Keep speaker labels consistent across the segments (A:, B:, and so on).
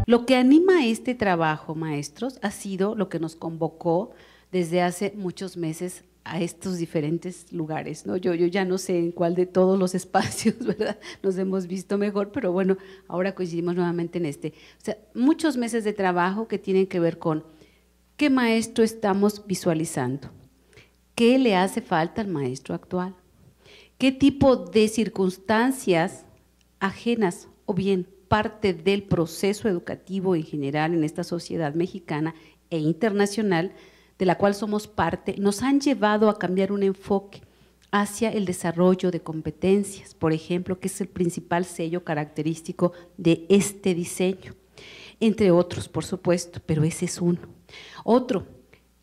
A: Lo que anima este trabajo, maestros, ha sido lo que nos convocó desde hace muchos meses a estos diferentes lugares, ¿no? Yo ya no sé en cuál de todos los espacios, ¿verdad?, nos hemos visto mejor, pero bueno, ahora coincidimos nuevamente en este. O sea, muchos meses de trabajo que tienen que ver con qué maestro estamos visualizando, qué le hace falta al maestro actual, qué tipo de circunstancias ajenas o bien parte del proceso educativo en general en esta sociedad mexicana e internacional de la cual somos parte, nos han llevado a cambiar un enfoque hacia el desarrollo de competencias, por ejemplo, que es el principal sello característico de este diseño, entre otros, por supuesto, pero ese es uno. Otro,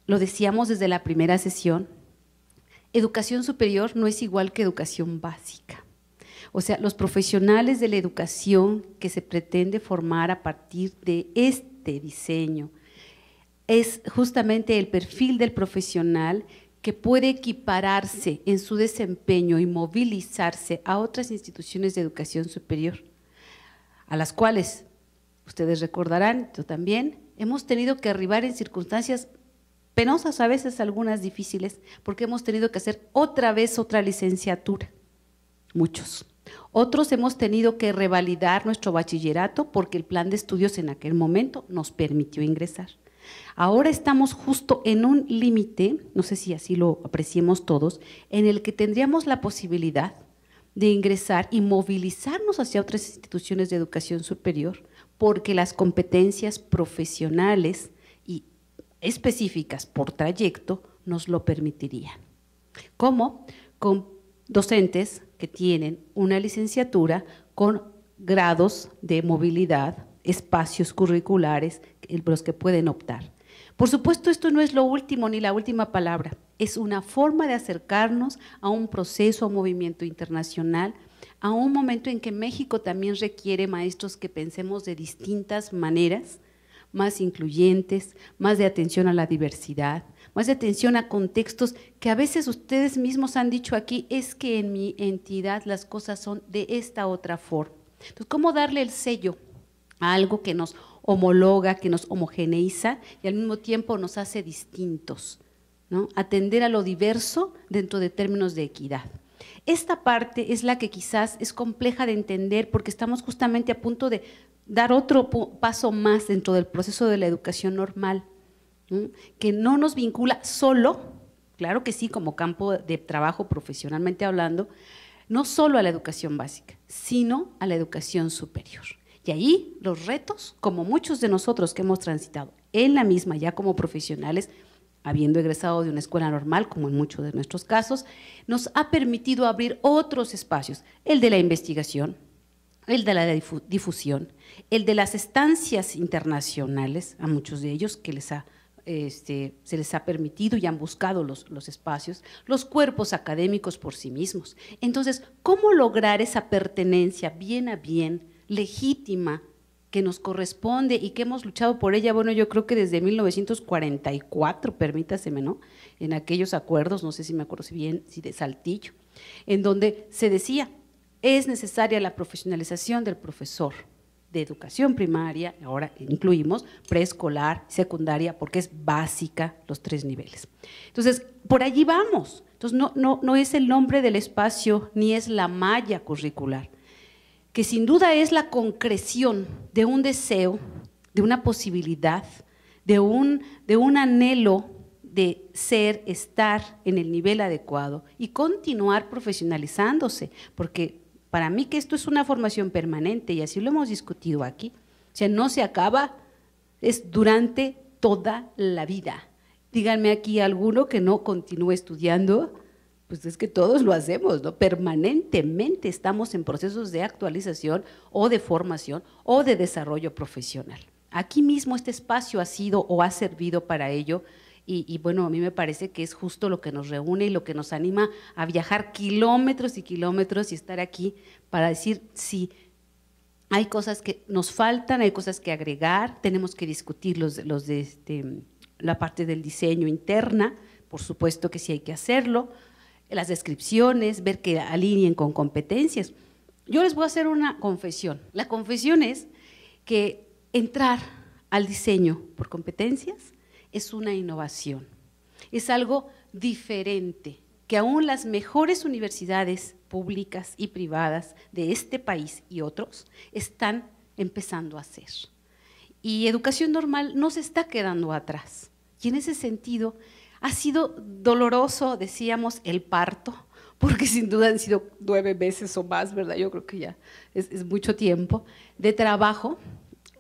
A: lo decíamos desde la primera sesión, educación superior no es igual que educación básica. O sea, los profesionales de la educación que se pretende formar a partir de este diseño es justamente el perfil del profesional que puede equipararse en su desempeño y movilizarse a otras instituciones de educación superior, a las cuales, ustedes recordarán, yo también, hemos tenido que arribar en circunstancias penosas, a veces algunas difíciles, porque hemos tenido que hacer otra vez otra licenciatura, muchos. Otros hemos tenido que revalidar nuestro bachillerato porque el plan de estudios en aquel momento nos permitió ingresar. Ahora estamos justo en un límite, no sé si así lo apreciemos todos, en el que tendríamos la posibilidad de ingresar y movilizarnos hacia otras instituciones de educación superior, porque las competencias profesionales y específicas por trayecto nos lo permitirían. ¿Cómo? Con docentes que tienen una licenciatura con grados de movilidad, espacios curriculares en los que pueden optar. Por supuesto, esto no es lo último ni la última palabra, es una forma de acercarnos a un proceso, a un movimiento internacional, a un momento en que México también requiere maestros que pensemos de distintas maneras, más incluyentes, más de atención a la diversidad, más de atención a contextos que a veces ustedes mismos han dicho aquí, es que en mi entidad las cosas son de esta otra forma. Entonces, ¿cómo darle el sello a algo que nos homologa, que nos homogeneiza y al mismo tiempo nos hace distintos, ¿no? Atender a lo diverso dentro de términos de equidad. Esta parte es la que quizás es compleja de entender porque estamos justamente a punto de dar otro paso más dentro del proceso de la educación normal, ¿no?, que no nos vincula solo, claro que sí, como campo de trabajo profesionalmente hablando, no solo a la educación básica, sino a la educación superior. Y ahí los retos, como muchos de nosotros que hemos transitado en la misma ya como profesionales, habiendo egresado de una escuela normal, como en muchos de nuestros casos, nos ha permitido abrir otros espacios, el de la investigación, el de la difusión, el de las estancias internacionales, a muchos de ellos que se les ha permitido y han buscado los espacios, los cuerpos académicos por sí mismos. Entonces, ¿cómo lograr esa pertenencia bien a bien, legítima, que nos corresponde y que hemos luchado por ella? Bueno, yo creo que desde 1944, permítaseme, ¿no?, en aquellos acuerdos, no sé si me acuerdo bien, si de Saltillo, en donde se decía, es necesaria la profesionalización del profesor de educación primaria, ahora incluimos preescolar, secundaria, porque es básica los 3 niveles. Entonces, por allí vamos. Entonces, no es el nombre del espacio, ni es la malla curricular, que sin duda es la concreción de un deseo, de una posibilidad, de un anhelo de ser, estar en el nivel adecuado y continuar profesionalizándose, porque para mí que esto es una formación permanente y así lo hemos discutido aquí, o sea, no se acaba, es durante toda la vida. Díganme aquí alguno que no continúe estudiando, pues es que todos lo hacemos, ¿no? Permanentemente estamos en procesos de actualización o de formación o de desarrollo profesional. Aquí mismo este espacio ha sido o ha servido para ello y bueno, a mí me parece que es justo lo que nos reúne y lo que nos anima a viajar kilómetros y kilómetros y estar aquí para decir sí, hay cosas que nos faltan, hay cosas que agregar, tenemos que discutir la parte del diseño interna, por supuesto que sí hay que hacerlo, las descripciones, ver que alineen con competencias. Yo les voy a hacer una confesión. La confesión es que entrar al diseño por competencias es una innovación, es algo diferente que aún las mejores universidades públicas y privadas de este país y otros están empezando a hacer. Y educación normal no se está quedando atrás. Y en ese sentido ha sido doloroso, decíamos, el parto, porque sin duda han sido 9 meses o más, ¿verdad? Yo creo que ya es mucho tiempo de trabajo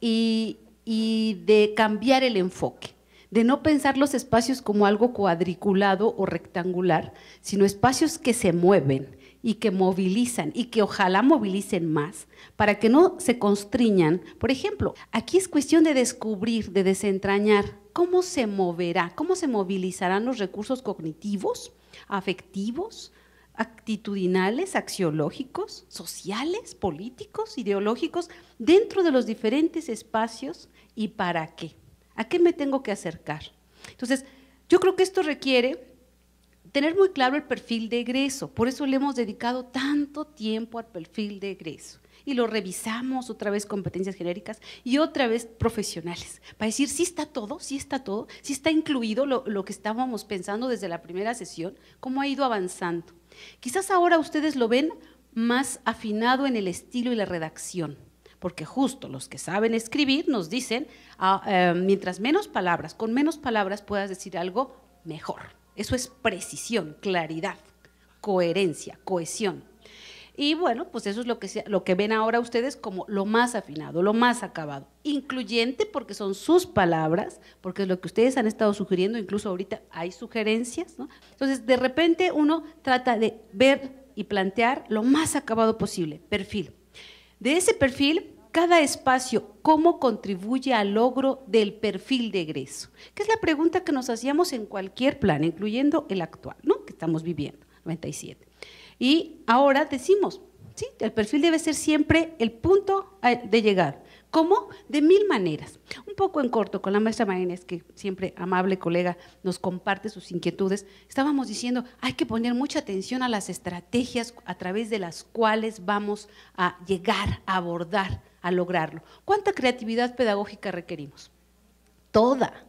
A: y de cambiar el enfoque, de no pensar los espacios como algo cuadriculado o rectangular, sino espacios que se mueven y que movilizan y que ojalá movilicen más para que no se constriñan. Por ejemplo, aquí es cuestión de descubrir, de desentrañar cómo se moverá, cómo se movilizarán los recursos cognitivos, afectivos, actitudinales, axiológicos, sociales, políticos, ideológicos, dentro de los diferentes espacios y para qué. ¿A qué me tengo que acercar? Entonces, yo creo que esto requiere tener muy claro el perfil de egreso, por eso le hemos dedicado tanto tiempo al perfil de egreso y lo revisamos otra vez competencias genéricas y otra vez profesionales, para decir si está todo, si está incluido lo que estábamos pensando desde la primera sesión, cómo ha ido avanzando. Quizás ahora ustedes lo ven más afinado en el estilo y la redacción, porque justo los que saben escribir nos dicen, mientras menos palabras, con menos palabras puedas decir algo mejor. Eso es precisión, claridad, coherencia, cohesión. Y bueno, pues eso es lo que ven ahora ustedes como lo más afinado, lo más acabado. Incluyente porque son sus palabras, porque es lo que ustedes han estado sugiriendo, incluso ahorita hay sugerencias, ¿no? Entonces, de repente uno trata de ver y plantear lo más acabado posible, perfil. De ese perfil, cada espacio, ¿cómo contribuye al logro del perfil de egreso? Que es la pregunta que nos hacíamos en cualquier plan, incluyendo el actual, ¿no? Que estamos viviendo, 97. Y ahora decimos, sí, el perfil debe ser siempre el punto de llegar. ¿Cómo? De 1000 maneras. Un poco en corto, con la maestra Maínez, que siempre amable colega nos comparte sus inquietudes, estábamos diciendo, hay que poner mucha atención a las estrategias a través de las cuales vamos a llegar, a abordar, a lograrlo. ¿Cuánta creatividad pedagógica requerimos? Toda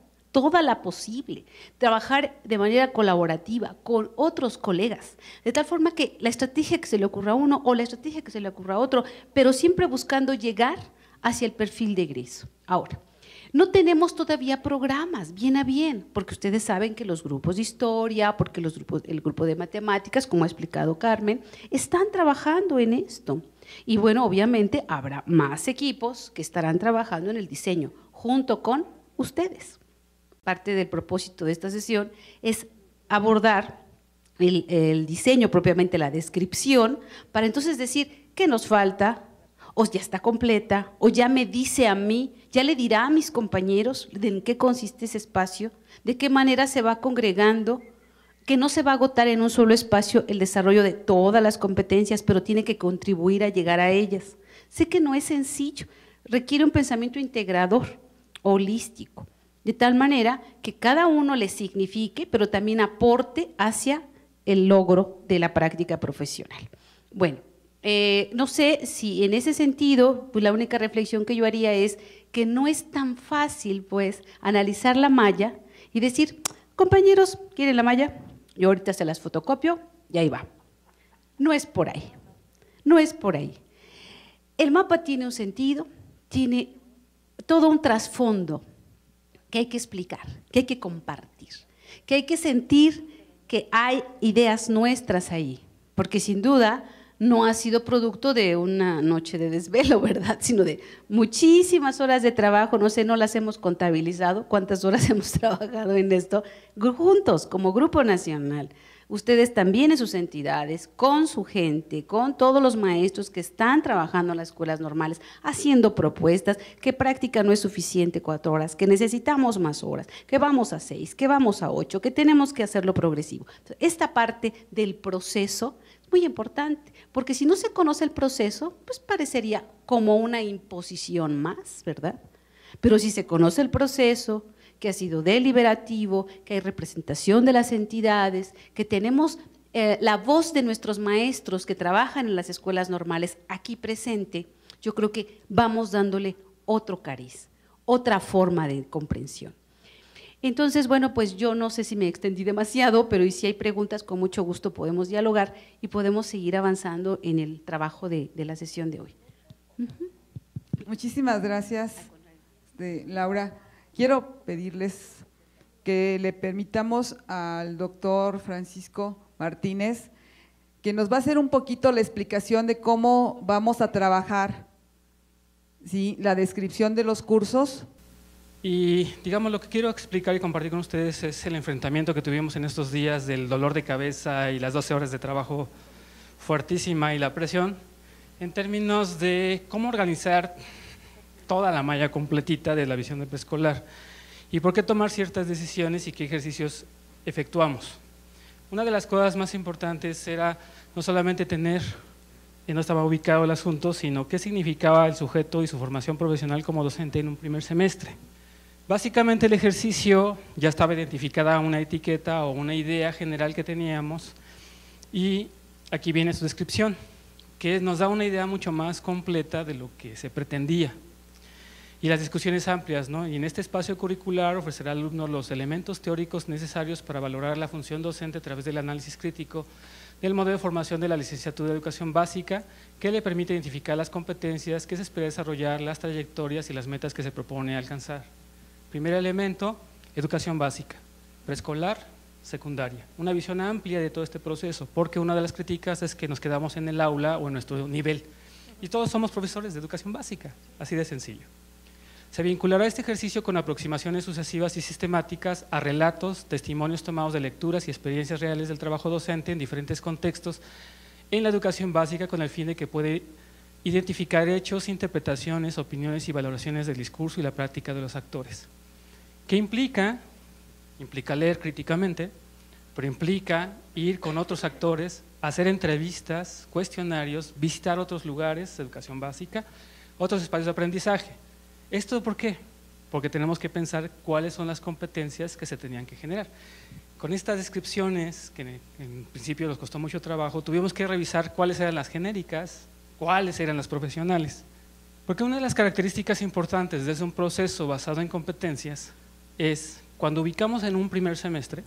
A: la posible, trabajar de manera colaborativa con otros colegas, de tal forma que la estrategia que se le ocurra a uno o la estrategia que se le ocurra a otro, pero siempre buscando llegar hacia el perfil de egreso. Ahora, no tenemos todavía programas, bien a bien, porque ustedes saben que los grupos de historia, porque el grupo de matemáticas, como ha explicado Carmen, están trabajando en esto. Y bueno, obviamente habrá más equipos que estarán trabajando en el diseño, junto con ustedes. Parte del propósito de esta sesión es abordar el diseño, propiamente la descripción, para entonces decir qué nos falta, o ya está completa, o ya me dice a mí, ya le dirá a mis compañeros de en qué consiste ese espacio, de qué manera se va congregando, que no se va a agotar en un solo espacio el desarrollo de todas las competencias, pero tiene que contribuir a llegar a ellas. Sé que no es sencillo, requiere un pensamiento integrador, holístico, de tal manera que cada uno le signifique, pero también aporte hacia el logro de la práctica profesional. Bueno, no sé si en ese sentido, pues la única reflexión que yo haría es que no es tan fácil, pues, analizar la malla y decir, compañeros, ¿quieren la malla? Yo ahorita se las fotocopio y ahí va. No es por ahí, no es por ahí. El mapa tiene un sentido, tiene todo un trasfondo que hay que explicar, que hay que compartir, que hay que sentir que hay ideas nuestras ahí, porque sin duda no ha sido producto de una noche de desvelo, ¿verdad? Sino de muchísimas horas de trabajo, no sé, no las hemos contabilizado, cuántas horas hemos trabajado en esto, juntos, como Grupo Nacional. Ustedes también en sus entidades, con su gente, con todos los maestros que están trabajando en las escuelas normales, haciendo propuestas, que práctica no es suficiente 4 horas, que necesitamos más horas, que vamos a 6, que vamos a 8, que tenemos que hacerlo progresivo. Esta parte del proceso es muy importante, porque si no se conoce el proceso, pues parecería como una imposición más, ¿verdad? Pero si se conoce el proceso, que ha sido deliberativo, que hay representación de las entidades, que tenemos la voz de nuestros maestros que trabajan en las escuelas normales aquí presente, yo creo que vamos dándole otro cariz, otra forma de comprensión. Entonces, bueno, pues yo no sé si me extendí demasiado, pero si hay preguntas, con mucho gusto podemos dialogar y podemos seguir avanzando en el trabajo de la sesión de hoy.
B: Muchísimas gracias, Laura. Quiero pedirles que le permitamos al doctor Francisco Martínez, que nos va a hacer un poquito la explicación de cómo vamos a trabajar, ¿sí?, la descripción de los cursos.
C: Y digamos, lo que quiero explicar y compartir con ustedes es el enfrentamiento que tuvimos en estos días del dolor de cabeza y las 12 horas de trabajo fuertísima y la presión, en términos de cómo organizar toda la malla completita de la visión de preescolar y por qué tomar ciertas decisiones y qué ejercicios efectuamos. Una de las cosas más importantes era no solamente tener en dónde estaba ubicado el asunto, sino qué significaba el sujeto y su formación profesional como docente en un primer semestre. Básicamente el ejercicio ya estaba identificada una etiqueta o una idea general que teníamos y aquí viene su descripción, que nos da una idea mucho más completa de lo que se pretendía. Y las discusiones amplias, ¿no? Y en este espacio curricular ofrecerá al alumno los elementos teóricos necesarios para valorar la función docente a través del análisis crítico del modelo de formación de la licenciatura de Educación Básica, que le permite identificar las competencias que se espera desarrollar, las trayectorias y las metas que se propone alcanzar. Primer elemento, educación básica, preescolar, secundaria. Una visión amplia de todo este proceso, porque una de las críticas es que nos quedamos en el aula o en nuestro nivel. Y todos somos profesores de educación básica, así de sencillo. Se vinculará este ejercicio con aproximaciones sucesivas y sistemáticas a relatos, testimonios tomados de lecturas y experiencias reales del trabajo docente en diferentes contextos en la educación básica, con el fin de que puede identificar hechos, interpretaciones, opiniones y valoraciones del discurso y la práctica de los actores. ¿Qué implica? Implica leer críticamente, pero implica ir con otros actores, hacer entrevistas, cuestionarios, visitar otros lugares de educación básica, otros espacios de aprendizaje. ¿Esto por qué? Porque tenemos que pensar cuáles son las competencias que se tenían que generar. Con estas descripciones, que en principio nos costó mucho trabajo, tuvimos que revisar cuáles eran las genéricas, cuáles eran las profesionales. Porque una de las características importantes de un proceso basado en competencias es cuando ubicamos en un primer semestre,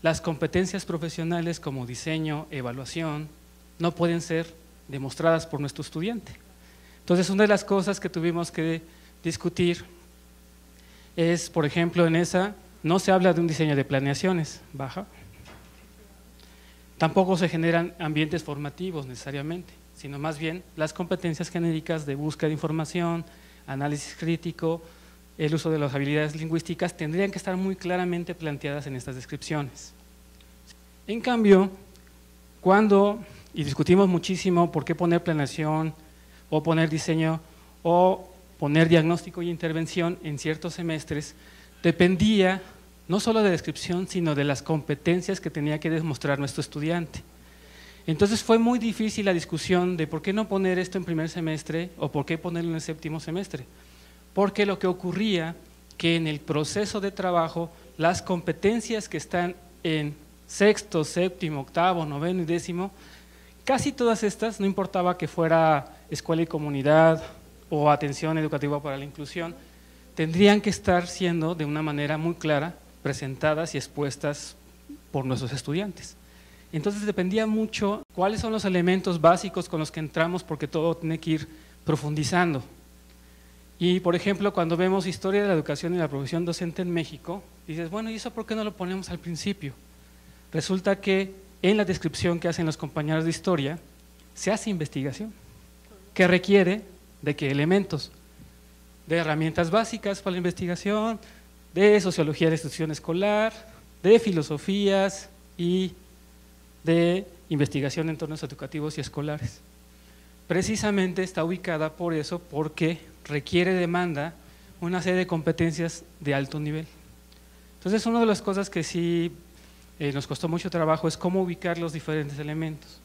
C: las competencias profesionales como diseño, evaluación, no pueden ser demostradas por nuestro estudiante. Entonces, una de las cosas que tuvimos que discutir es, por ejemplo, en esa no se habla de un diseño de planeaciones, baja. Tampoco se generan ambientes formativos necesariamente, sino más bien las competencias genéricas de búsqueda de información, análisis crítico, el uso de las habilidades lingüísticas tendrían que estar muy claramente planteadas en estas descripciones. En cambio, y discutimos muchísimo por qué poner planeación o poner diseño o poner diagnóstico y intervención en ciertos semestres, dependía no solo de descripción, sino de las competencias que tenía que demostrar nuestro estudiante. Entonces fue muy difícil la discusión de por qué no poner esto en primer semestre o por qué ponerlo en el séptimo semestre, porque lo que ocurría que en el proceso de trabajo las competencias que están en sexto, séptimo, octavo, noveno y décimo, casi todas estas, no importaba que fuera escuela y comunidad o atención educativa para la inclusión, tendrían que estar siendo de una manera muy clara presentadas y expuestas por nuestros estudiantes. Entonces dependía mucho cuáles son los elementos básicos con los que entramos, porque todo tiene que ir profundizando. Y por ejemplo, cuando vemos historia de la educación y la profesión docente en México, dices, bueno, ¿y eso por qué no lo ponemos al principio? Resulta que en la descripción que hacen los compañeros de historia, se hace investigación, que requiere de que elementos de herramientas básicas para la investigación, de sociología de la institución escolar, de filosofías y de investigación en entornos educativos y escolares. Precisamente está ubicada por eso, porque requiere, demanda una serie de competencias de alto nivel. Entonces, una de las cosas que sí nos costó mucho trabajo es cómo ubicar los diferentes elementos.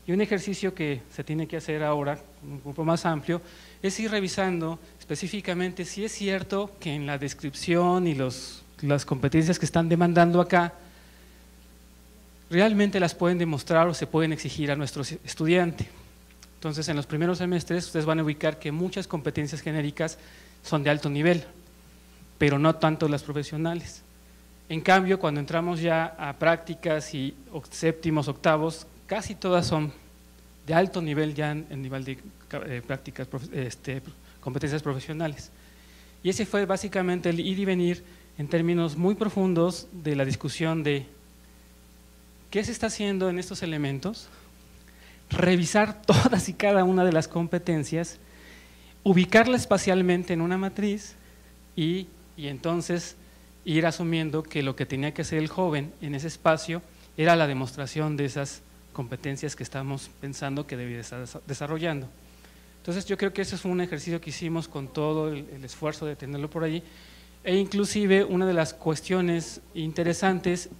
C: Y un ejercicio que se tiene que hacer ahora, un poco más amplio, es ir revisando específicamente si es cierto que en la descripción y las competencias que están demandando acá, realmente las pueden demostrar o se pueden exigir a nuestro estudiante. Entonces, en los primeros semestres ustedes van a ubicar que muchas competencias genéricas son de alto nivel, pero no tanto las profesionales. En cambio, cuando entramos ya a prácticas y séptimos, octavos, casi todas son de alto nivel ya en nivel de prácticas, competencias profesionales. Y ese fue básicamente el ir y venir en términos muy profundos de la discusión de qué se está haciendo en estos elementos, revisar todas y cada una de las competencias, ubicarla espacialmente en una matriz y entonces ir asumiendo que lo que tenía que hacer el joven en ese espacio era la demostración de esas competencias que estamos pensando que debía estar desarrollando. Entonces yo creo que ese fue un ejercicio que hicimos con todo el esfuerzo de tenerlo por allí, e inclusive una de las cuestiones interesantes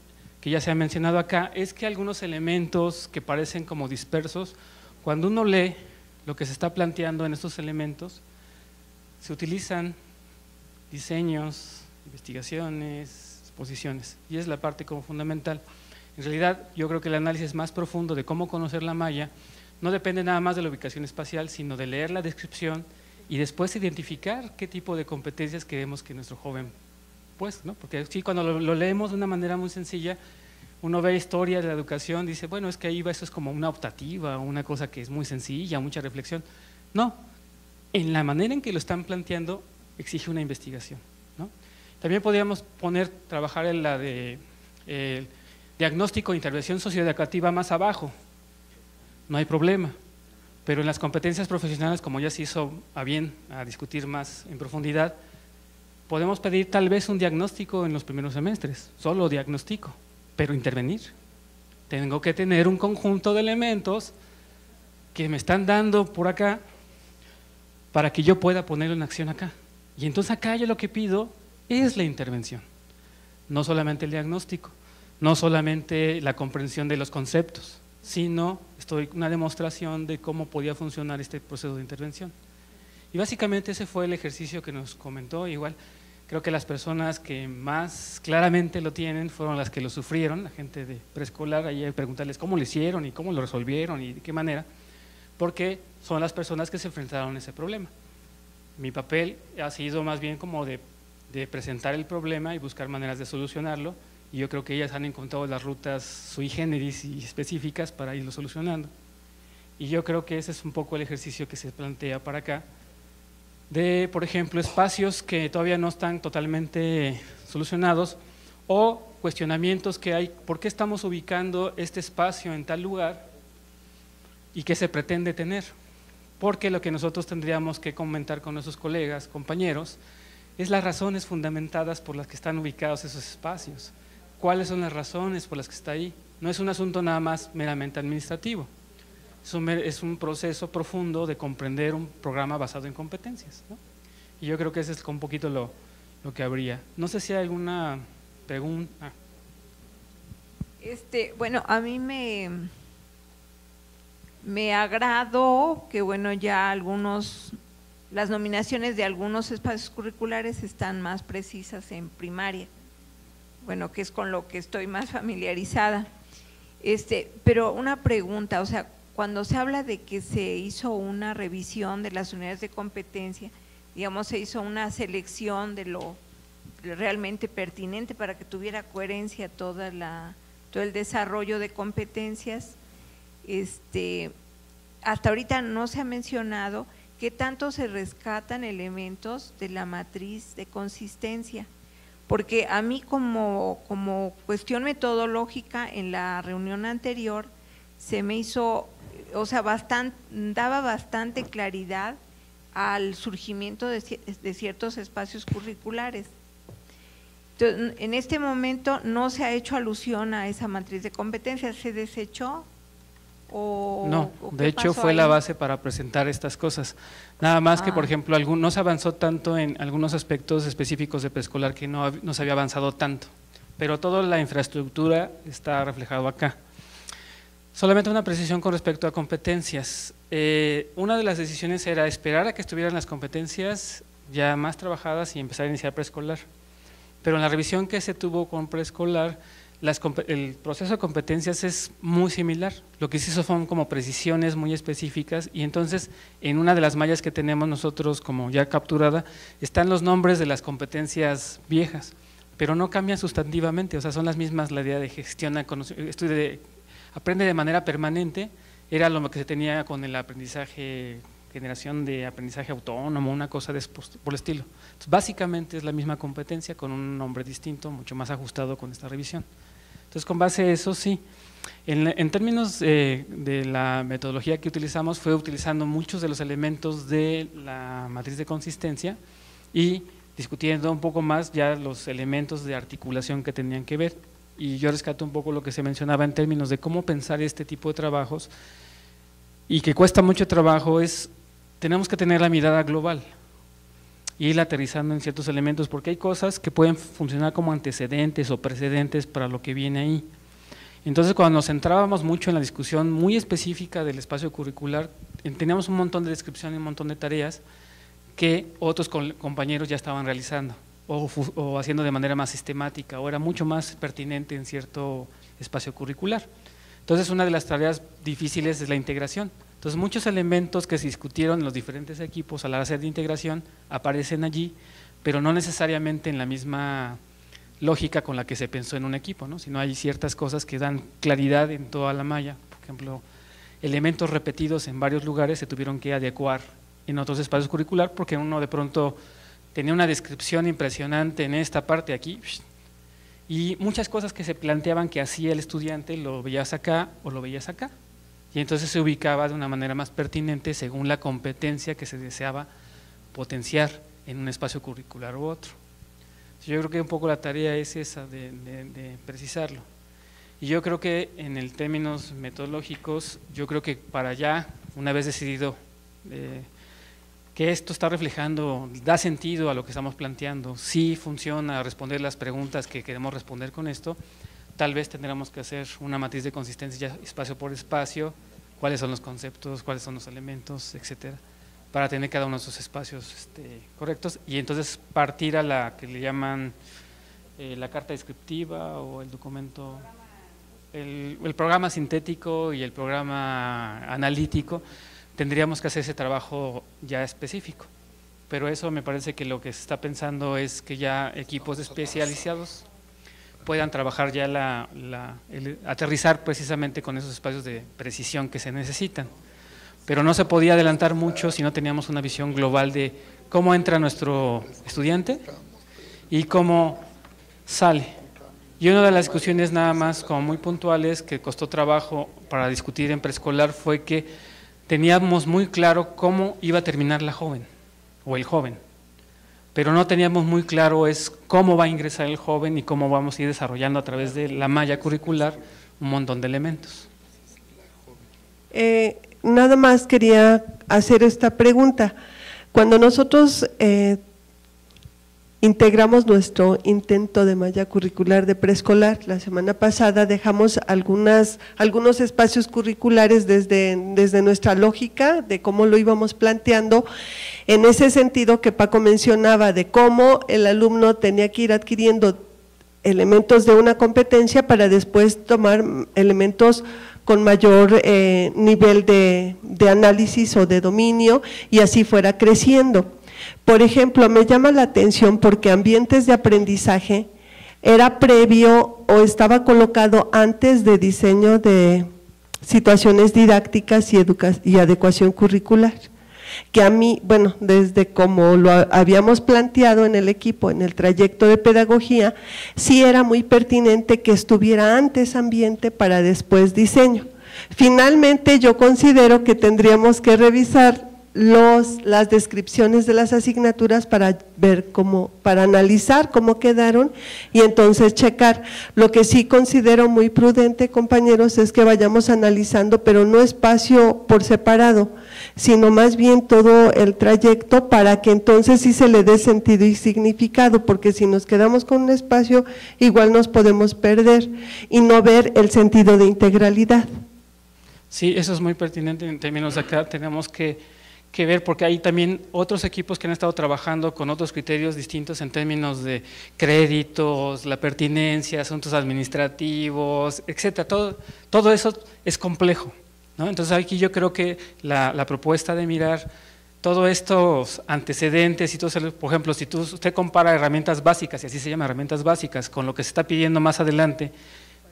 C: que ya se ha mencionado acá es que algunos elementos que parecen como dispersos, cuando uno lee lo que se está planteando en estos elementos, se utilizan diseños, investigaciones, exposiciones, y es la parte como fundamental. En realidad yo creo que el análisis más profundo de cómo conocer la malla no depende nada más de la ubicación espacial, sino de leer la descripción y después identificar qué tipo de competencias queremos que nuestro joven, pues, ¿no? Porque sí, cuando lo leemos de una manera muy sencilla, uno ve historia de la educación, dice, bueno, es que ahí va, eso es como una optativa, una cosa que es muy sencilla, mucha reflexión. No, en la manera en que lo están planteando exige una investigación, ¿no? También podríamos trabajar en la de diagnóstico e intervención socioeducativa más abajo, no hay problema, pero en las competencias profesionales, como ya se hizo a bien a discutir más en profundidad, podemos pedir tal vez un diagnóstico en los primeros semestres, solo diagnóstico, pero intervenir. Tengo que tener un conjunto de elementos que me están dando por acá para que yo pueda ponerlo en acción acá. Y entonces acá yo lo que pido es la intervención, no solamente el diagnóstico, no solamente la comprensión de los conceptos, sino una demostración de cómo podía funcionar este proceso de intervención. Y básicamente ese fue el ejercicio que nos comentó. Igual creo que las personas que más claramente lo tienen fueron las que lo sufrieron, la gente de preescolar, ahí hay que preguntarles cómo lo hicieron y cómo lo resolvieron y de qué manera, porque son las personas que se enfrentaron a ese problema. Mi papel ha sido más bien como de presentar el problema y buscar maneras de solucionarlo, y yo creo que ellas han encontrado las rutas sui generis y específicas para irlo solucionando. Y yo creo que ese es un poco el ejercicio que se plantea para acá, de, por ejemplo, espacios que todavía no están totalmente solucionados o cuestionamientos que hay, ¿por qué estamos ubicando este espacio en tal lugar y qué se pretende tener? Porque lo que nosotros tendríamos que comentar con nuestros colegas, compañeros, es las razones fundamentadas por las que están ubicados esos espacios. ¿Cuáles son las razones por las que está ahí? No es un asunto nada más meramente administrativo, es un proceso profundo de comprender un programa basado en competencias, ¿no? Y yo creo que ese es un poquito lo que habría. No sé si hay alguna pregunta.
D: Bueno, a mí me agradó que, bueno, ya las nominaciones de algunos espacios curriculares están más precisas en primaria, bueno, que es con lo que estoy más familiarizada. Pero una pregunta, o sea, cuando se habla de que se hizo una revisión de las unidades de competencia, digamos, se hizo una selección de lo realmente pertinente para que tuviera coherencia todo el desarrollo de competencias. Hasta ahorita no se ha mencionado qué tanto se rescatan elementos de la matriz de consistencia, porque a mí como cuestión metodológica en la reunión anterior se me hizo, o sea, daba bastante claridad al surgimiento de ciertos espacios curriculares. Entonces, en este momento no se ha hecho alusión a esa matriz de competencias, ¿se desechó?
C: No, de hecho fue la base para presentar estas cosas, nada más que, por ejemplo, no se avanzó tanto en algunos aspectos específicos de preescolar que no se había avanzado tanto, pero toda la infraestructura está reflejado acá. Solamente una precisión con respecto a competencias. Una de las decisiones era esperar a que estuvieran las competencias ya más trabajadas y empezar a iniciar preescolar, pero en la revisión que se tuvo con preescolar, el proceso de competencias es muy similar. Lo que se hizo son como precisiones muy específicas y entonces en una de las mallas que tenemos nosotros como ya capturada están los nombres de las competencias viejas, pero no cambian sustantivamente, o sea, son las mismas, la idea de gestiona, aprende de manera permanente, era lo que se tenía con el aprendizaje, generación de aprendizaje autónomo, una cosa por el estilo. Entonces, básicamente es la misma competencia con un nombre distinto, mucho más ajustado con esta revisión. Entonces, con base a eso, sí. En términos de la metodología que utilizamos, fue utilizando muchos de los elementos de la matriz de consistencia y discutiendo un poco más ya los elementos de articulación que tenían que ver. Y yo rescato un poco lo que se mencionaba en términos de cómo pensar este tipo de trabajos y que cuesta mucho trabajo tenemos que tener la mirada global y ir aterrizando en ciertos elementos, porque hay cosas que pueden funcionar como antecedentes o precedentes para lo que viene ahí. Entonces, cuando nos centrábamos mucho en la discusión muy específica del espacio curricular, teníamos un montón de descripción y un montón de tareas que otros compañeros ya estaban realizando o haciendo de manera más sistemática, o era mucho más pertinente en cierto espacio curricular. Entonces, una de las tareas difíciles es la integración. Entonces, muchos elementos que se discutieron en los diferentes equipos a la hora de integración aparecen allí, pero no necesariamente en la misma lógica con la que se pensó en un equipo, ¿no? Sino hay ciertas cosas que dan claridad en toda la malla. Por ejemplo, elementos repetidos en varios lugares se tuvieron que adecuar en otros espacios curricular porque uno de pronto tenía una descripción impresionante en esta parte aquí y muchas cosas que se planteaban que hacía el estudiante lo veías acá o lo veías acá. Y entonces se ubicaba de una manera más pertinente según la competencia que se deseaba potenciar en un espacio curricular u otro. Yo creo que un poco la tarea es esa de precisarlo. Y yo creo que en el términos metodológicos, yo creo que para allá, una vez decidido que esto está reflejando, da sentido a lo que estamos planteando, sí funciona responder las preguntas que queremos responder con esto, tal vez tendremos que hacer una matriz de consistencia ya espacio por espacio, cuáles son los conceptos, cuáles son los elementos, etcétera, para tener cada uno de esos espacios correctos y entonces partir a la que le llaman la carta descriptiva o el documento, el programa sintético y el programa analítico. Tendríamos que hacer ese trabajo ya específico, pero eso me parece que lo que se está pensando es que ya equipos especializados puedan trabajar ya aterrizar precisamente con esos espacios de precisión que se necesitan. Pero no se podía adelantar mucho si no teníamos una visión global de cómo entra nuestro estudiante y cómo sale. Y una de las discusiones nada más como muy puntuales que costó trabajo para discutir en preescolar fue que teníamos muy claro cómo iba a terminar la joven o el joven, pero no teníamos muy claro cómo va a ingresar el joven y cómo vamos a ir desarrollando a través de la malla curricular un montón de elementos.
E: Nada más quería hacer esta pregunta. Cuando nosotros integramos nuestro intento de malla curricular de preescolar, la semana pasada dejamos algunos espacios curriculares desde nuestra lógica de cómo lo íbamos planteando, en ese sentido que Paco mencionaba de cómo el alumno tenía que ir adquiriendo elementos de una competencia para después tomar elementos con mayor nivel de análisis o de dominio y así fuera creciendo. Por ejemplo, me llama la atención porque ambientes de aprendizaje era previo o estaba colocado antes de diseño de situaciones didácticas y adecuación curricular, que a mí, bueno, desde como lo habíamos planteado en el equipo, en el trayecto de pedagogía, sí era muy pertinente que estuviera antes ambiente para después diseño. Finalmente yo considero que tendríamos que revisar las descripciones de las asignaturas para ver para analizar cómo quedaron y entonces checar. Lo que sí considero muy prudente, compañeros, es que vayamos analizando, pero no espacio por separado, sino más bien todo el trayecto para que entonces sí se le dé sentido y significado, porque si nos quedamos con un espacio igual nos podemos perder y no ver el sentido de integralidad.
C: Sí, eso es muy pertinente en términos de acá, tenemos que que ver porque hay también otros equipos que han estado trabajando con otros criterios distintos en términos de créditos, la pertinencia, asuntos administrativos, etcétera. Todo eso es complejo, ¿no? Entonces aquí yo creo que la propuesta de mirar todos estos antecedentes y todo eso, por ejemplo, si usted compara herramientas básicas, y así se llama, herramientas básicas, con lo que se está pidiendo más adelante,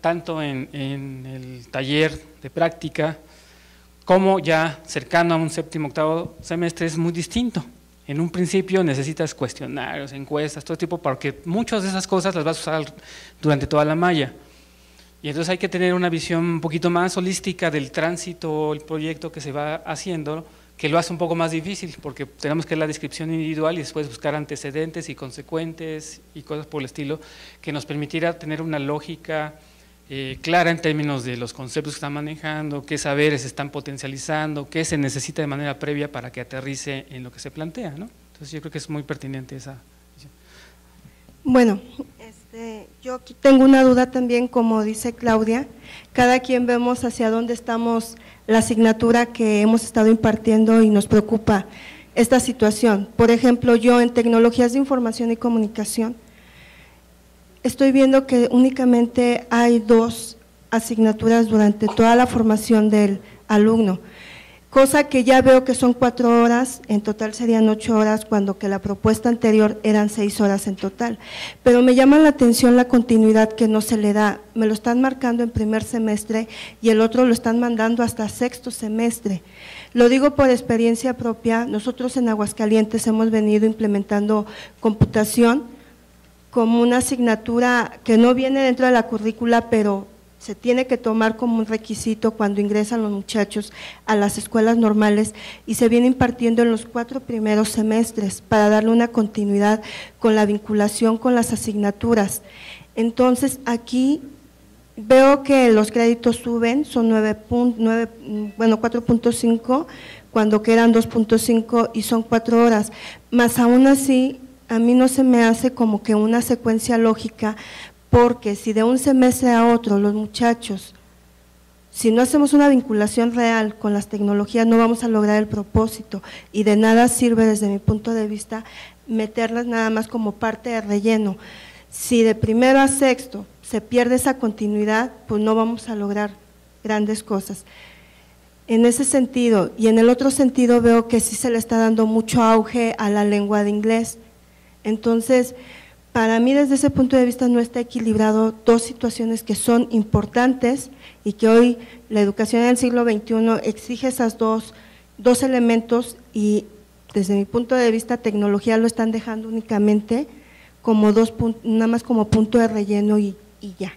C: tanto en el taller de práctica, como ya cercano a un séptimo, octavo semestre es muy distinto. En un principio necesitas cuestionarios, encuestas, todo tipo, porque muchas de esas cosas las vas a usar durante toda la malla. Y entonces hay que tener una visión un poquito más holística del tránsito, el proyecto que se va haciendo, que lo hace un poco más difícil, porque tenemos que la descripción individual y después buscar antecedentes y consecuentes y cosas por el estilo, que nos permitiera tener una lógica clara en términos de los conceptos que están manejando, qué saberes están potencializando, qué se necesita de manera previa para que aterrice en lo que se plantea, ¿no? Entonces yo creo que es muy pertinente esa visión.
F: Bueno, yo aquí tengo una duda también, como dice Claudia, cada quien vemos hacia dónde estamos, la asignatura que hemos estado impartiendo y nos preocupa esta situación. Por ejemplo, yo en Tecnologías de Información y Comunicación, estoy viendo que únicamente hay 2 asignaturas durante toda la formación del alumno, cosa que ya veo que son 4 horas, en total serían 8 horas, cuando que la propuesta anterior eran 6 horas en total. Pero me llama la atención la continuidad que no se le da, me lo están marcando en primer semestre y el otro lo están mandando hasta sexto semestre. Lo digo por experiencia propia, nosotros en Aguascalientes hemos venido implementando computación como una asignatura que no viene dentro de la currícula, pero se tiene que tomar como un requisito cuando ingresan los muchachos a las escuelas normales y se viene impartiendo en los 4 primeros semestres para darle una continuidad con la vinculación con las asignaturas. Entonces, aquí veo que los créditos suben, son 4.5, cuando que eran 2.5 y son 4 horas, más aún así, a mí no se me hace como que una secuencia lógica, porque si de un semestre a otro los muchachos, si no hacemos una vinculación real con las tecnologías, no vamos a lograr el propósito y de nada sirve desde mi punto de vista meterlas nada más como parte de relleno. Si de primero a sexto se pierde esa continuidad, pues no vamos a lograr grandes cosas. En ese sentido, y en el otro sentido veo que sí se le está dando mucho auge a la lengua de inglés. Entonces, para mí desde ese punto de vista no está equilibrado 2 situaciones que son importantes y que hoy la educación en el siglo XXI exige esas dos elementos y desde mi punto de vista tecnología lo están dejando únicamente como nada más como punto de relleno y ya.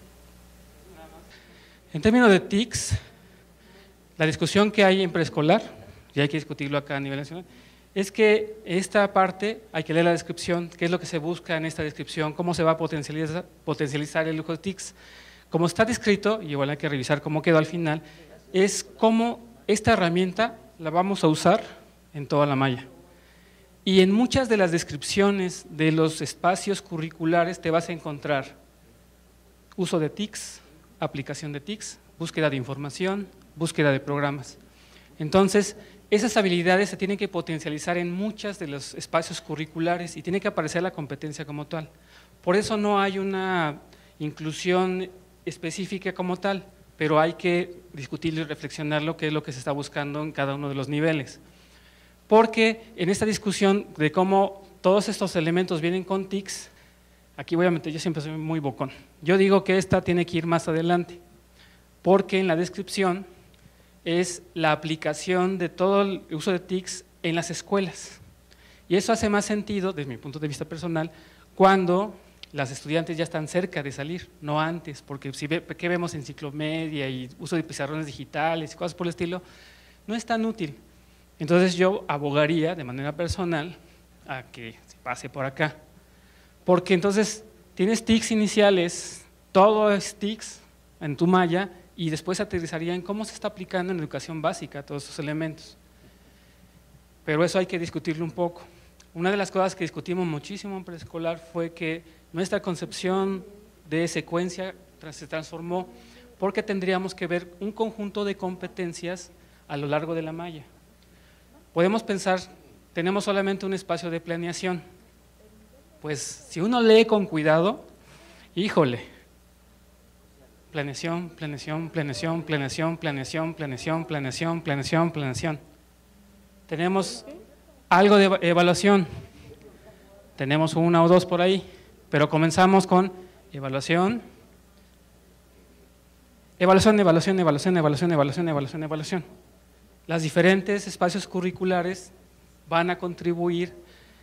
C: En términos de TICs, la discusión que hay en preescolar, y hay que discutirlo acá a nivel nacional, es que esta parte hay que leer la descripción, qué es lo que se busca en esta descripción, cómo se va a potencializar el uso de TICs. Como está descrito, y igual hay que revisar cómo quedó al final, es cómo esta herramienta la vamos a usar en toda la malla. Y en muchas de las descripciones de los espacios curriculares te vas a encontrar uso de TICs, aplicación de TICs, búsqueda de información, búsqueda de programas. Entonces, esas habilidades se tienen que potencializar en muchos de los espacios curriculares y tiene que aparecer la competencia como tal. Por eso no hay una inclusión específica como tal, pero hay que discutirlo y reflexionar lo que es lo que se está buscando en cada uno de los niveles. Porque en esta discusión de cómo todos estos elementos vienen con TICs, aquí voy a meter, yo siempre soy muy bocón, yo digo que esta tiene que ir más adelante, porque en la descripción es la aplicación de todo el uso de TICs en las escuelas. Y eso hace más sentido, desde mi punto de vista personal, cuando las estudiantes ya están cerca de salir, no antes, porque si ¿qué vemos en ciclomedia y uso de pizarrones digitales y cosas por el estilo? No es tan útil. Entonces yo abogaría de manera personal a que se pase por acá, porque entonces tienes TICs iniciales, todo es TICs en tu malla, y después aterrizaría en cómo se está aplicando en educación básica todos esos elementos. Pero eso hay que discutirlo un poco. Una de las cosas que discutimos muchísimo en preescolar fue que nuestra concepción de secuencia se transformó porque tendríamos que ver un conjunto de competencias a lo largo de la malla. podemos pensar, tenemos solamente un espacio de planeación. Pues si uno lee con cuidado, híjole, planeación, planeación, planeación, planeación, planeación, planeación, planeación, planeación, planeación. Tenemos algo de evaluación, tenemos una o dos por ahí, pero comenzamos con evaluación, evaluación, evaluación, evaluación, evaluación, evaluación, evaluación, evaluación. Los diferentes espacios curriculares van a contribuir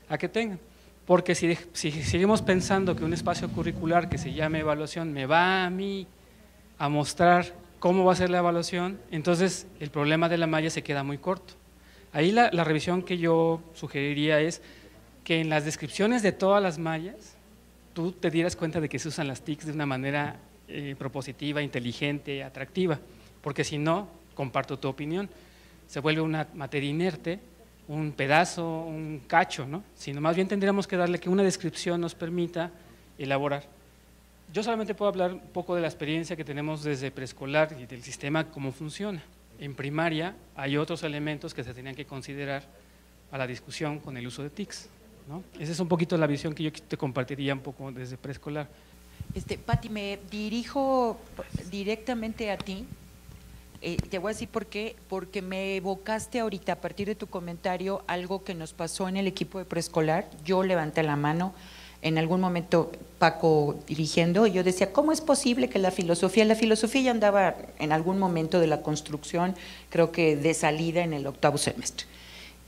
C: a que tengan, porque si seguimos pensando que un espacio curricular que se llame evaluación me va a mí a mostrar cómo va a ser la evaluación, entonces el problema de la malla se queda muy corto. Ahí la revisión que yo sugeriría es que en las descripciones de todas las mallas tú te dieras cuenta de que se usan las TICs de una manera propositiva, inteligente, atractiva, porque si no, comparto tu opinión, se vuelve una materia inerte, un pedazo, un cacho, ¿no? Sino más bien tendríamos que darle que una descripción nos permita elaborar. Yo solamente puedo hablar un poco de la experiencia que tenemos desde preescolar y del sistema, cómo funciona. En primaria hay otros elementos que se tenían que considerar a la discusión con el uso de TICs, ¿no? Esa es un poquito la visión que yo te compartiría un poco desde preescolar.
G: Pati, me dirijo directamente a ti. Te voy a decir por qué, porque me evocaste ahorita a partir de tu comentario algo que nos pasó en el equipo de preescolar. Yo levanté la mano, en algún momento Paco dirigiendo, y yo decía, ¿cómo es posible que la filosofía ya andaba en algún momento de la construcción, creo que de salida en el 8º semestre?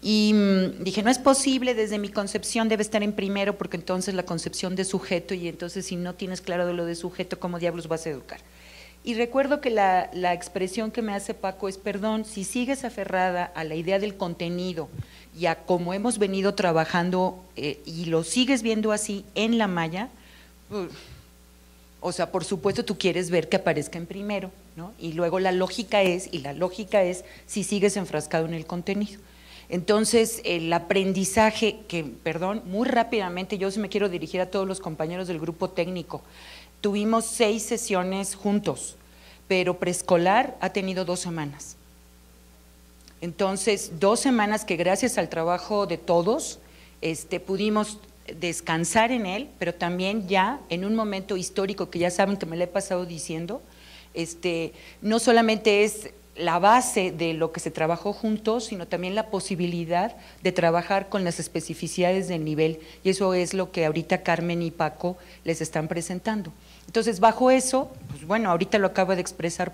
G: Y dije, no es posible, desde mi concepción debe estar en primero, porque entonces la concepción de sujeto, y entonces si no tienes claro de lo de sujeto, ¿cómo diablos vas a educar? Y recuerdo que la expresión que me hace Paco es, perdón, si sigues aferrada a la idea del contenido y a cómo hemos venido trabajando y lo sigues viendo así en la malla, o sea, por supuesto tú quieres ver que aparezca en primero, ¿no? Y luego la lógica es si sigues enfrascado en el contenido. Entonces, el aprendizaje que, perdón, muy rápidamente, yo sí me quiero dirigir a todos los compañeros del grupo técnico. Tuvimos 6 sesiones juntos, pero preescolar ha tenido 2 semanas. Entonces, 2 semanas que gracias al trabajo de todos pudimos descansar en él, pero también ya en un momento histórico que ya saben que me lo he pasado diciendo, no solamente es la base de lo que se trabajó juntos, sino también la posibilidad de trabajar con las especificidades del nivel, y eso es lo que ahorita Carmen y Paco les están presentando. Entonces, bajo eso, pues bueno, ahorita lo acaba de expresar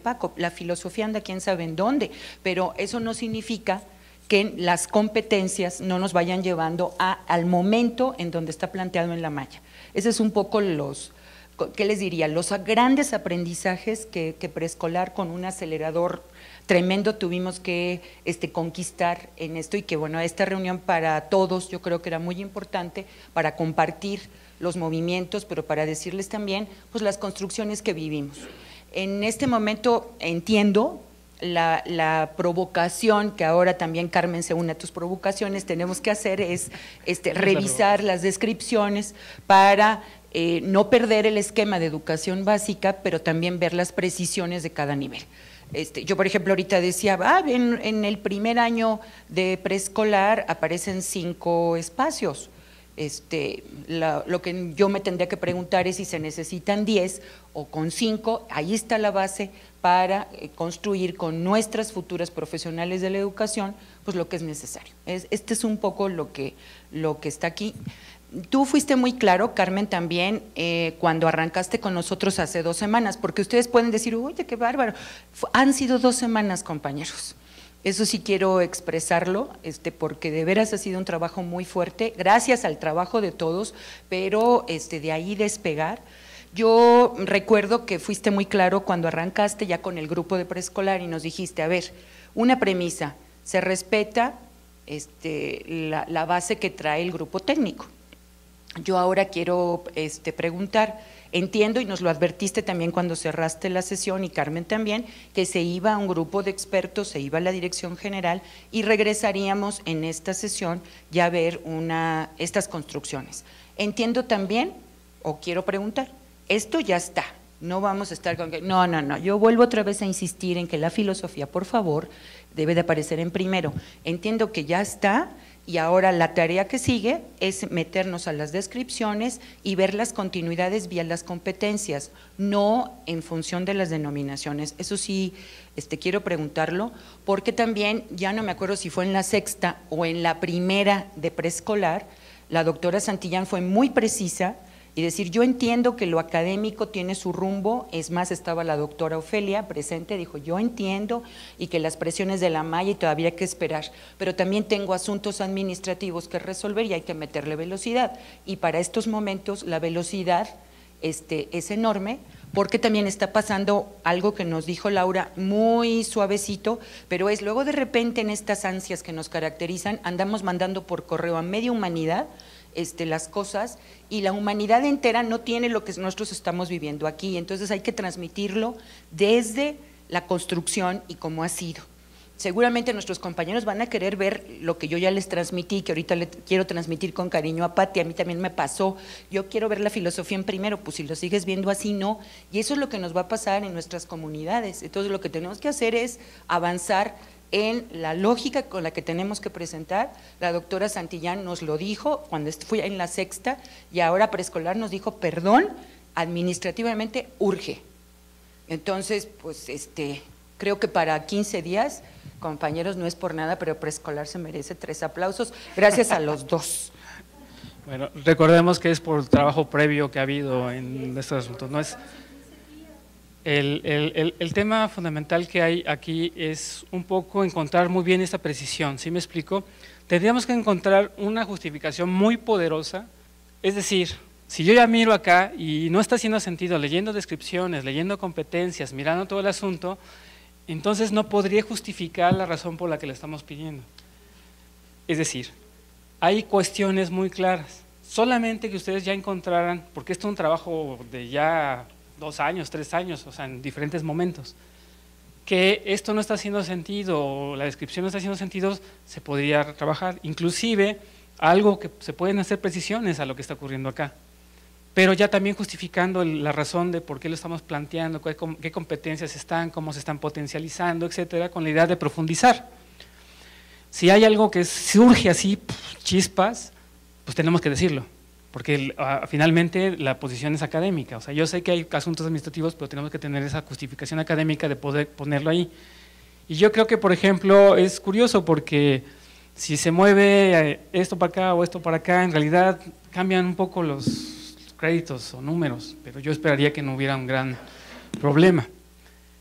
G: Paco, la filosofía anda quién sabe en dónde, pero eso no significa que las competencias no nos vayan llevando al momento en donde está planteado en la malla. Ese es un poco ¿qué les diría? Los grandes aprendizajes que preescolar con un acelerador tremendo tuvimos que conquistar en esto, y que bueno, esta reunión para todos yo creo que era muy importante para compartir los movimientos, pero para decirles también pues las construcciones que vivimos. En este momento entiendo la provocación, que ahora también Carmen se une a tus provocaciones, tenemos que hacer es revisar las descripciones para no perder el esquema de educación básica, pero también ver las precisiones de cada nivel. Yo, por ejemplo, ahorita decía, en el primer año de preescolar aparecen 5 espacios. Lo que yo me tendría que preguntar es si se necesitan 10 o con 5, ahí está la base para construir con nuestras futuras profesionales de la educación pues lo que es necesario. Este es un poco lo que está aquí. Tú fuiste muy claro, Carmen, también cuando arrancaste con nosotros hace 2 semanas, porque ustedes pueden decir, uy, qué bárbaro, han sido 2 semanas, compañeros. Eso sí quiero expresarlo, porque de veras ha sido un trabajo muy fuerte, gracias al trabajo de todos, pero de ahí despegar. Yo recuerdo que fuiste muy claro cuando arrancaste ya con el grupo de preescolar y nos dijiste, a ver, una premisa, se respeta la base que trae el grupo técnico. Yo ahora quiero preguntar, entiendo y nos lo advertiste también cuando cerraste la sesión y Carmen también, que se iba a un grupo de expertos, se iba a la dirección general y regresaríamos en esta sesión ya a ver estas construcciones. Entiendo también, o quiero preguntar, esto ya está, No vamos a estar con que, no, yo vuelvo otra vez a insistir en que la filosofía, por favor, debe de aparecer en primero. Entiendo que ya está y ahora la tarea que sigue es meternos a las descripciones y ver las continuidades vía las competencias, no en función de las denominaciones. Eso sí, quiero preguntarlo, porque también, ya no me acuerdo si fue en la sexta o en la primera de preescolar, la doctora Santillán fue muy precisa y decir, yo entiendo que lo académico tiene su rumbo, es más, estaba la doctora Ofelia presente, dijo, yo entiendo, y que las presiones de la malla y todavía hay que esperar, pero también tengo asuntos administrativos que resolver y hay que meterle velocidad, y para estos momentos la velocidad es enorme, porque también está pasando algo que nos dijo Laura, muy suavecito, pero es luego de repente en estas ansias que nos caracterizan, andamos mandando por correo a media humanidad, las cosas, y la humanidad entera no tiene lo que nosotros estamos viviendo aquí, entonces hay que transmitirlo desde la construcción y cómo ha sido. Seguramente nuestros compañeros van a querer ver lo que yo ya les transmití, que ahorita le quiero transmitir con cariño a Pati, a mí también me pasó, yo quiero ver la filosofía en primero, pues si lo sigues viendo así, no, y eso es lo que nos va a pasar en nuestras comunidades, entonces lo que tenemos que hacer es avanzar en la lógica con la que tenemos que presentar. La doctora Santillán nos lo dijo cuando fui en la sexta y ahora preescolar nos dijo, perdón, administrativamente urge. Entonces, pues creo que para 15 días, compañeros, no es por nada, pero preescolar se merece 3 aplausos, gracias a los dos.
C: Bueno, recordemos que es por el trabajo previo que ha habido en estos asuntos, no es… El tema fundamental que hay aquí es un poco encontrar muy bien esta precisión, ¿sí me explico? Tendríamos que encontrar una justificación muy poderosa, es decir, si yo ya miro acá y no está haciendo sentido leyendo descripciones, leyendo competencias, mirando todo el asunto, entonces no podría justificar la razón por la que le estamos pidiendo. Es decir, hay cuestiones muy claras, solamente que ustedes ya encontraran, porque esto es un trabajo de ya 2 años, 3 años, o sea, en diferentes momentos, que esto no está haciendo sentido, o la descripción no está haciendo sentido, se podría trabajar, inclusive algo que se pueden hacer precisiones a lo que está ocurriendo acá, pero ya también justificando la razón de por qué lo estamos planteando, qué competencias están, cómo se están potencializando, etcétera, con la idea de profundizar. Si hay algo que surge así, chispas, pues tenemos que decirlo, porque finalmente la posición es académica, o sea, yo sé que hay asuntos administrativos, pero tenemos que tener esa justificación académica de poder ponerlo ahí. Y yo creo que, por ejemplo, es curioso porque si se mueve esto para acá o esto para acá, en realidad cambian un poco los créditos o números, pero yo esperaría que no hubiera un gran problema.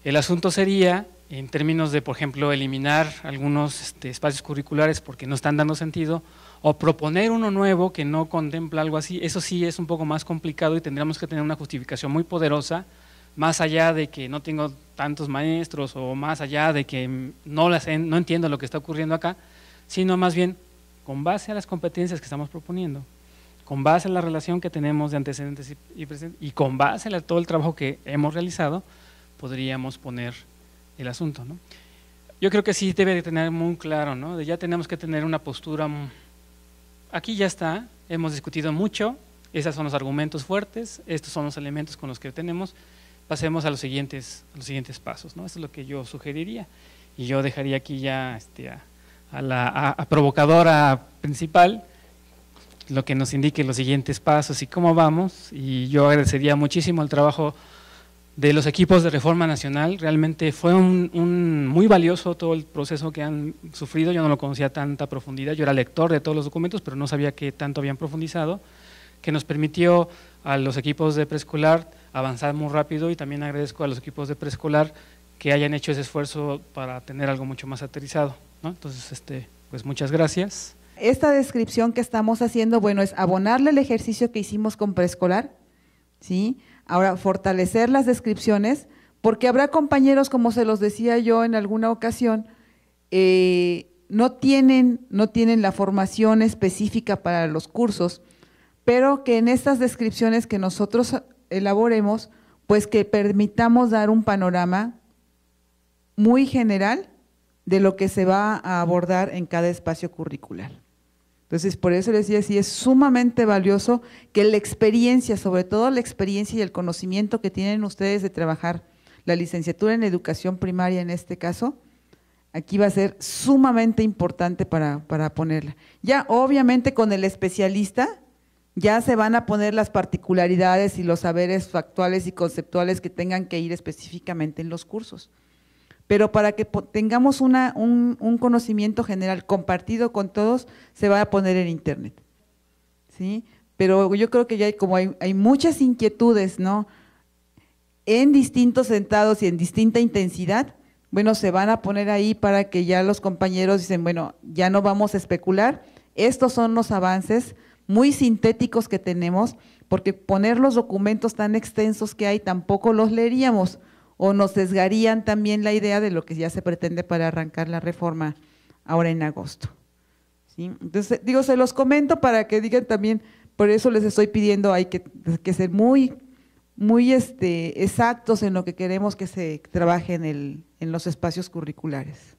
C: El asunto sería, en términos de, por ejemplo, eliminar algunos espacios curriculares porque no están dando sentido, o proponer uno nuevo que no contempla algo así, eso sí es un poco más complicado y tendríamos que tener una justificación muy poderosa, más allá de que no tengo tantos maestros o más allá de que no entiendo lo que está ocurriendo acá, sino más bien con base a las competencias que estamos proponiendo, con base a la relación que tenemos de antecedentes y presentes y con base a todo el trabajo que hemos realizado, podríamos poner el asunto, ¿no? Yo creo que sí debe de tener muy claro, ¿no? Ya tenemos que tener una postura. Aquí ya está, hemos discutido mucho, esos son los argumentos fuertes, estos son los elementos con los que tenemos, pasemos a los siguientes pasos, ¿no? Eso es lo que yo sugeriría y yo dejaría aquí ya a la provocadora principal lo que nos indique los siguientes pasos y cómo vamos, y yo agradecería muchísimo el trabajo de los equipos de Reforma Nacional, realmente fue muy valioso todo el proceso que han sufrido, yo no lo conocía a tanta profundidad, yo era lector de todos los documentos, pero no sabía que tanto habían profundizado, que nos permitió a los equipos de preescolar avanzar muy rápido y también agradezco a los equipos de preescolar que hayan hecho ese esfuerzo para tener algo mucho más aterrizado, ¿no? Entonces, pues muchas gracias.
B: Esta descripción que estamos haciendo, bueno, es abonarle el ejercicio que hicimos con preescolar, ¿sí? Ahora, fortalecer las descripciones, porque habrá compañeros, como se los decía yo en alguna ocasión, no tienen la formación específica para los cursos, pero que en estas descripciones que nosotros elaboremos, pues que permitamos dar un panorama muy general de lo que se va a abordar en cada espacio curricular. Entonces, por eso les decía, sí es sumamente valioso que la experiencia, sobre todo la experiencia y el conocimiento que tienen ustedes de trabajar la licenciatura en educación primaria en este caso, aquí va a ser sumamente importante para ponerla. Ya obviamente con el especialista ya se van a poner las particularidades y los saberes factuales y conceptuales que tengan que ir específicamente en los cursos. Pero para que tengamos un conocimiento general compartido con todos, se va a poner en internet, ¿sí? Pero yo creo que ya hay muchas inquietudes, ¿no?, en distintos sentados y en distinta intensidad, bueno, se van a poner ahí para que ya los compañeros dicen, bueno, ya no vamos a especular, estos son los avances muy sintéticos que tenemos, porque poner los documentos tan extensos que hay tampoco los leeríamos, o nos sesgarían también la idea de lo que ya se pretende para arrancar la reforma ahora en agosto, ¿sí? Entonces, digo, se los comento para que digan también, por eso les estoy pidiendo, hay que ser muy exactos en lo que queremos que se trabaje en los espacios curriculares.